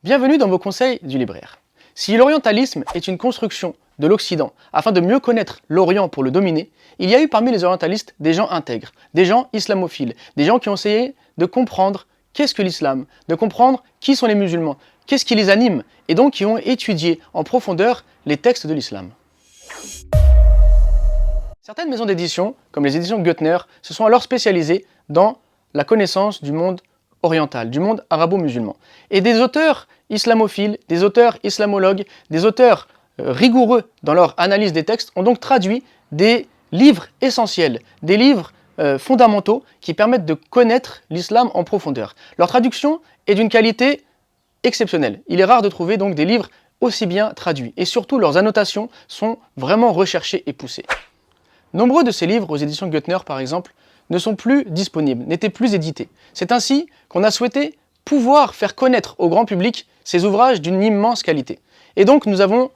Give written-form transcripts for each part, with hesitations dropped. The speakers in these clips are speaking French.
Bienvenue dans vos conseils du libraire. Si l'orientalisme est une construction de l'Occident afin de mieux connaître l'Orient pour le dominer, il y a eu parmi les orientalistes des gens intègres, des gens islamophiles, des gens qui ont essayé de comprendre qu'est-ce que l'islam, de comprendre qui sont les musulmans, qu'est-ce qui les anime, et donc qui ont étudié en profondeur les textes de l'islam. Certaines maisons d'édition, comme les éditions Goettner, se sont alors spécialisées dans la connaissance du monde oriental, du monde arabo-musulman. Et des auteurs islamophiles, des auteurs islamologues, des auteurs rigoureux dans leur analyse des textes ont donc traduit des livres essentiels, des livres fondamentaux qui permettent de connaître l'islam en profondeur. Leur traduction est d'une qualité exceptionnelle. Il est rare de trouver donc des livres aussi bien traduits. Et surtout, leurs annotations sont vraiment recherchées et poussées. Nombreux de ces livres, aux éditions Goettner par exemple, ne sont plus disponibles, n'étaient plus édités. C'est ainsi qu'on a souhaité pouvoir faire connaître au grand public ces ouvrages d'une immense qualité. Et donc nous avons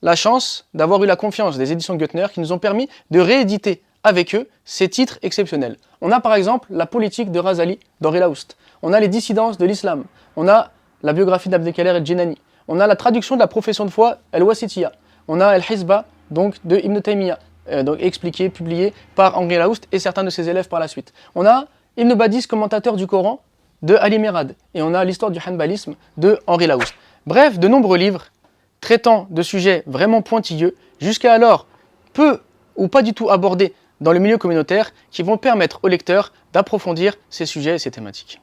la chance d'avoir eu la confiance des éditions Goettner qui nous ont permis de rééditer avec eux ces titres exceptionnels. On a par exemple la politique de Razali d'Henri Laoust, on a les dissidences de l'islam, on a la biographie d'Abdelkader el-Djinani, on a la traduction de la profession de foi El-Wasitiyya, on a El-Hizba donc de Ibn Taymiyyah, donc expliqué, publié par Henri Laoust et certains de ses élèves par la suite. On a Ibn Badis, commentateur du Coran, de Ali Merad, et on a l'histoire du hanbalisme de Henri Laoust. Bref, de nombreux livres traitant de sujets vraiment pointilleux, jusqu'à alors peu ou pas du tout abordés dans le milieu communautaire, qui vont permettre aux lecteurs d'approfondir ces sujets et ces thématiques.